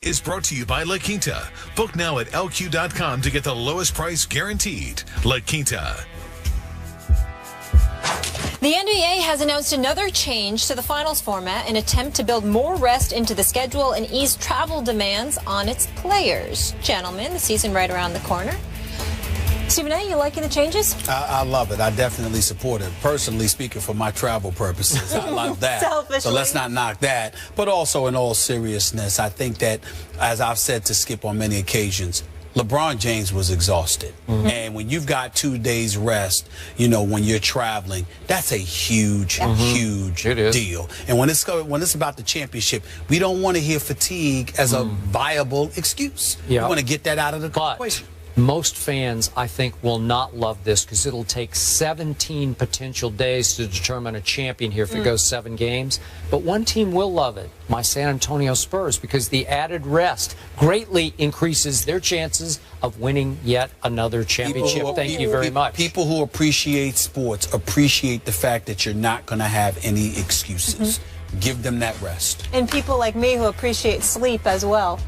is brought to you by La Quinta. Book now at LQ.com to get the lowest price guaranteed. La Quinta. The NBA has announced another change to the finals format in an attempt to build more rest into the schedule and ease travel demands on its players. Gentlemen, the season right around the corner. Stephen A., you liking the changes? I love it. I definitely support it. Personally speaking, for my travel purposes, I love that. Selfishly. So let's not knock that. But also, in all seriousness, I think that, as I've said to Skip on many occasions, LeBron James was exhausted. And when you've got 2 days rest, you know, when you're traveling, that's a huge, huge deal. And when it's about the championship, we don't want to hear fatigue as a viable excuse. We want to get that out of the equation. Most fans, I think, will not love this because it'll take 17 potential days to determine a champion here if it goes 7 games. But one team will love it, my San Antonio Spurs, because the added rest greatly increases their chances of winning yet another championship. Thank you very much. People who appreciate sports appreciate the fact that you're not going to have any excuses. Give them that rest. And people like me who appreciate sleep as well.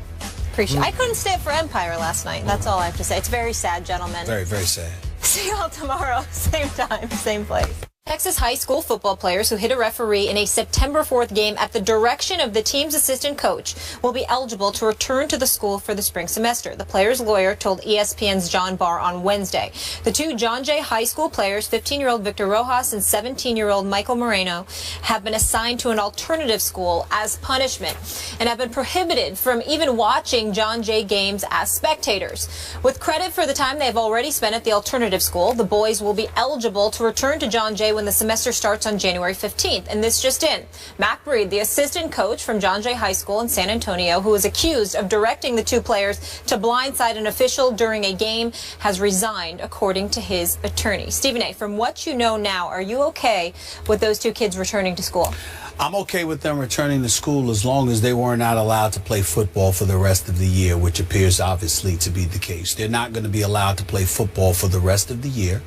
I couldn't stay up for Empire last night. That's all I have to say. It's very sad, gentlemen. Very, very sad. See y'all tomorrow, same time, same place. Texas high school football players who hit a referee in a September 4th game at the direction of the team's assistant coach will be eligible to return to the school for the spring semester. The player's lawyer told ESPN's John Barr on Wednesday. The two John Jay High School players, 15-year-old Victor Rojas and 17-year-old Michael Moreno, have been assigned to an alternative school as punishment and have been prohibited from even watching John Jay games as spectators. With credit for the time they have already spent at the alternative school, the boys will be eligible to return to John Jay when the semester starts on January 15th. And this just in. Mac Breed, the assistant coach from John Jay High School in San Antonio, who was accused of directing the two players to blindside an official during a game, has resigned, according to his attorney. Stephen A., from what you know now, are you okay with those two kids returning to school? I'm okay with them returning to school as long as they were not allowed to play football for the rest of the year, which appears obviously to be the case. They're not going to be allowed to play football for the rest of the year.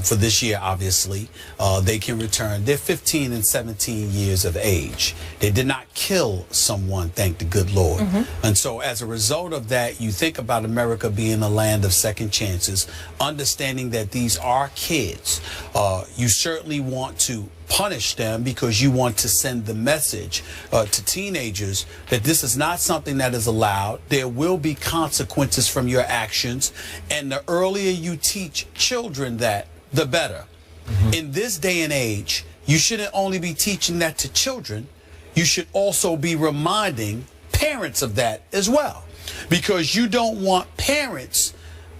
For this year, obviously, they can return. They're 15 and 17 years of age. They did not kill someone, thank the good Lord. And so as a result of that, you think about America being a land of second chances, understanding that these are kids. You certainly want to punish them because you want to send the message to teenagers that this is not something that is allowed. There will be consequences from your actions, and the earlier you teach children that, the better. In this day and age, you shouldn't only be teaching that to children, you should also be reminding parents of that as well, because you don't want parents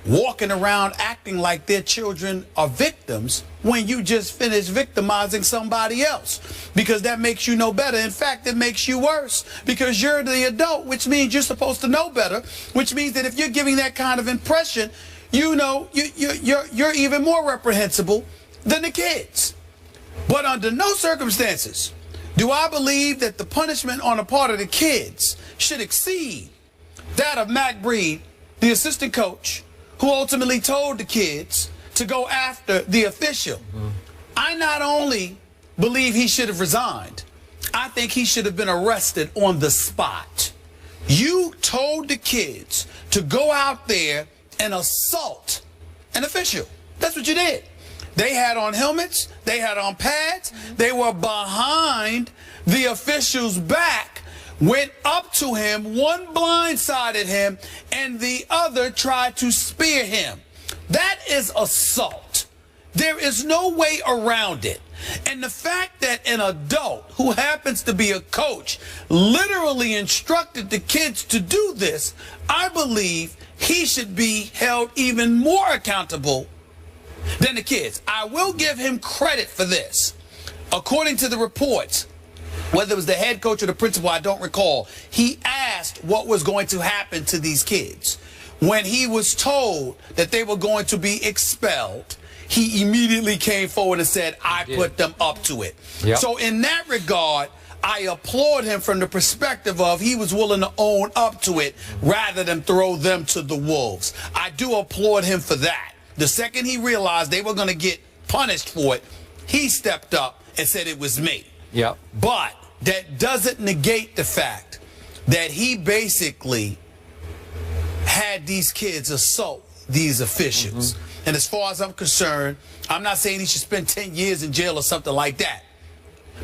walking around acting like their children are victims when you just finished victimizing somebody else, because that makes you no better. In fact, it makes you worse, because you're the adult, which means you're supposed to know better, which means that if you're giving that kind of impression, you know you're even more reprehensible than the kids. But under no circumstances do I believe that the punishment on the part of the kids should exceed that of Mac Breed, the assistant coach, who ultimately told the kids to go after the official. I not only believe he should have resigned, I think he should have been arrested on the spot. You told the kids to go out there and assault an official. That's what you did. They had on helmets, they had on pads, they were behind the official's back, went up to him, one blindsided him, and the other tried to spear him. That is assault. There is no way around it. And the fact that an adult who happens to be a coach literally instructed the kids to do this, I believe he should be held even more accountable than the kids. I will give him credit for this. According to the reports, whether it was the head coach or the principal, I don't recall, he asked what was going to happen to these kids. When he was told that they were going to be expelled, he immediately came forward and said, I put them up to it. So in that regard, I applaud him from the perspective of he was willing to own up to it rather than throw them to the wolves. I do applaud him for that. The second he realized they were going to get punished for it, he stepped up and said it was me. But that doesn't negate the fact that he basically had these kids assault these officials. And as far as I'm concerned, I'm not saying he should spend 10 years in jail or something like that,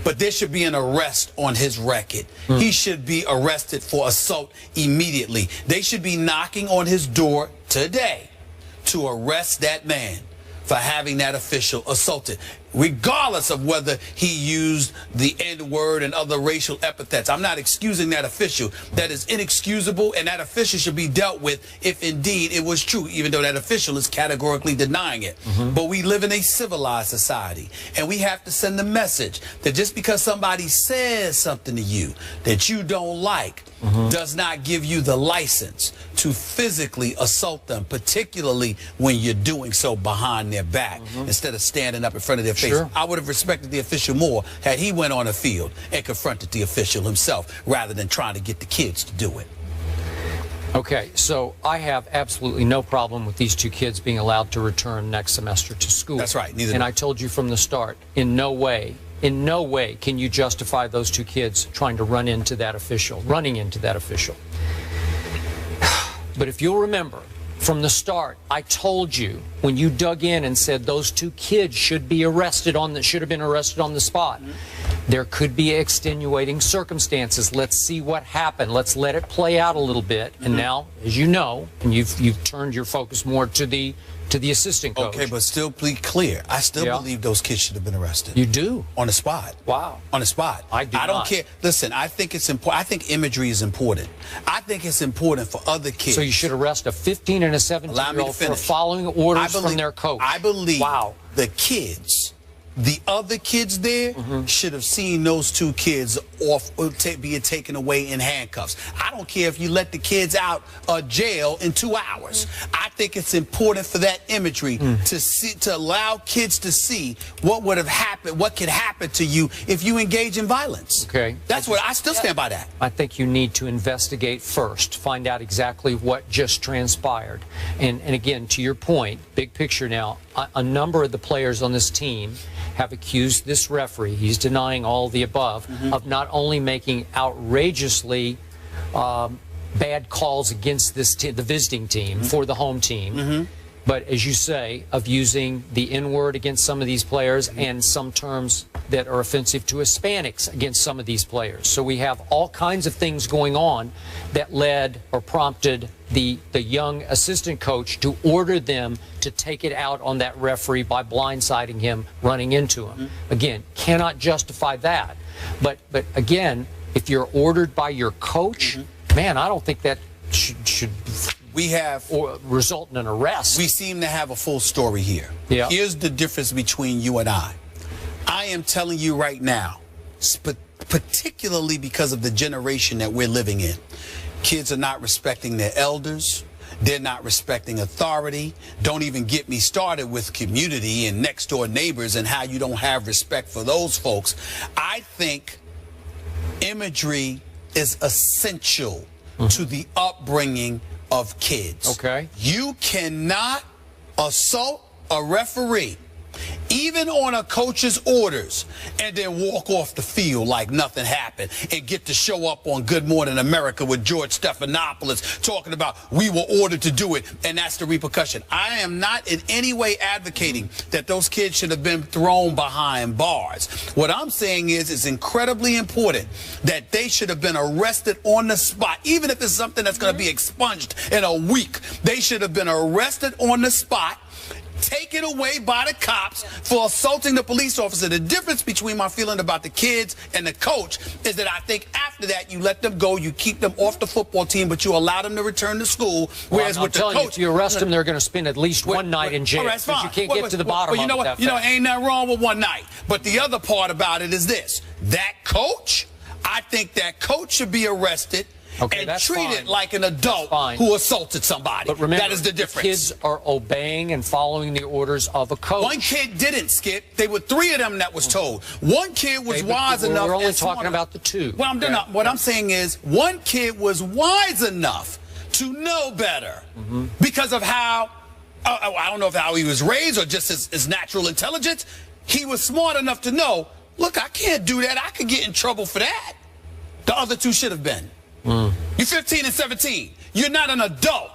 but there should be an arrest on his record. He should be arrested for assault immediately. They should be knocking on his door today to arrest that man for having that official assaulted, regardless of whether he used the N-word and other racial epithets. I'm not excusing that official. That is inexcusable, and that official should be dealt with if indeed it was true, even though that official is categorically denying it. But we live in a civilized society, and we have to send the message that just because somebody says something to you that you don't like does not give you the license to physically assault them, particularly when you're doing so behind their back instead of standing up in front of their face. I would have respected the official more had he went on the field and confronted the official himself rather than trying to get the kids to do it. Okay, so I have absolutely no problem with these two kids being allowed to return next semester to school. That's right. Neither and I told you from the start, in no way can you justify those two kids trying to running into that official. But if you'll remember, from the start, I told you when you dug in and said those two kids should have been arrested on the spot. There could be extenuating circumstances. Let's see what happened. Let's let it play out a little bit. And now, as you know, and you've turned your focus more to the assistant coach. Okay, but still be clear. I still believe those kids should have been arrested. You do? On the spot. Wow. On the spot. I do I don't care. Listen, I think it's important. I think imagery is important. I think it's important for other kids. So you should arrest a 15 and a 17-year-old for following orders from their coach. I believe the kids, the other kids there, should have seen those two kids being taken away in handcuffs. I don't care if you let the kids out of jail in 2 hours. I think it's important for that imagery to allow kids to see what would have happened, what could happen to you if you engage in violence. Okay. That's what I still stand by that. I think you need to investigate first, find out exactly what just transpired. And again, to your point, big picture now, a number of the players on this team have accused this referee, he's denying all the above, of not only making outrageously bad calls against this the visiting team for the home team, but as you say, of using the N-word against some of these players and some terms that are offensive to Hispanics against some of these players. So we have all kinds of things going on that led or prompted the young assistant coach to order them to take it out on that referee by blindsiding him, running into him. Again, cannot justify that. But again, if you're ordered by your coach, man, I don't think that should result in an arrest. We seem to have a full story here. Yeah. Here's the difference between you and I. I am telling you right now, particularly because of the generation that we're living in, kids are not respecting their elders. They're not respecting authority. Don't even get me started with community and next door neighbors and how you don't have respect for those folks. I think imagery is essential to the upbringing of kids. Okay. You cannot assault a referee, even on a coach's orders, and then walk off the field like nothing happened and get to show up on Good Morning America with George Stephanopoulos talking about we were ordered to do it, and that's the repercussion. I am not in any way advocating that those kids should have been thrown behind bars. What I'm saying is it's incredibly important that they should have been arrested on the spot, even if it's something that's going to be expunged in a week. They should have been arrested on the spot, taken away by the cops for assaulting the police officer. The difference between my feeling about the kids and the coach is that I think after that you let them go, you keep them off the football team, but you allow them to return to school. Whereas with the coach, if you arrest them, they're going to spend at least one night in jail. That's fine. You can't get to the bottom of it. Ain't nothing wrong with one night. But the other part about it is this: that coach, I think that coach should be arrested. Okay, and that's treated like an adult who assaulted somebody. But remember, that is the difference. Kids are obeying and following the orders of a coach. One kid didn't, Skip. They were three of them that was told. One kid was wise enough. We're only talking about the two. Well, what I'm saying is one kid was wise enough to know better because of how, I don't know if how he was raised or just his natural intelligence. He was smart enough to know, look, I can't do that. I could get in trouble for that. The other two should have been. You're 15 and 17. You're not an adult,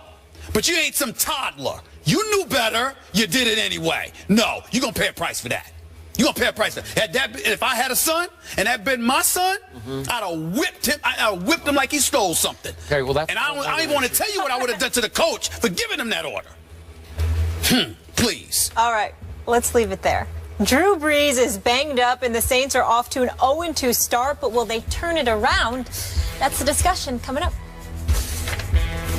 but you ain't some toddler. You knew better. You did it anyway. No, you're going to pay a price for that. You're going to pay a price for that. If I had a son and that been my son, I'd have whipped him. I'd have whipped him like he stole something. Okay, well, that's... And I don't even want to tell you what I would have done to the coach for giving him that order. Please. All right, let's leave it there. Drew Brees is banged up and the Saints are off to an 0-2 start, but will they turn it around? That's the discussion coming up.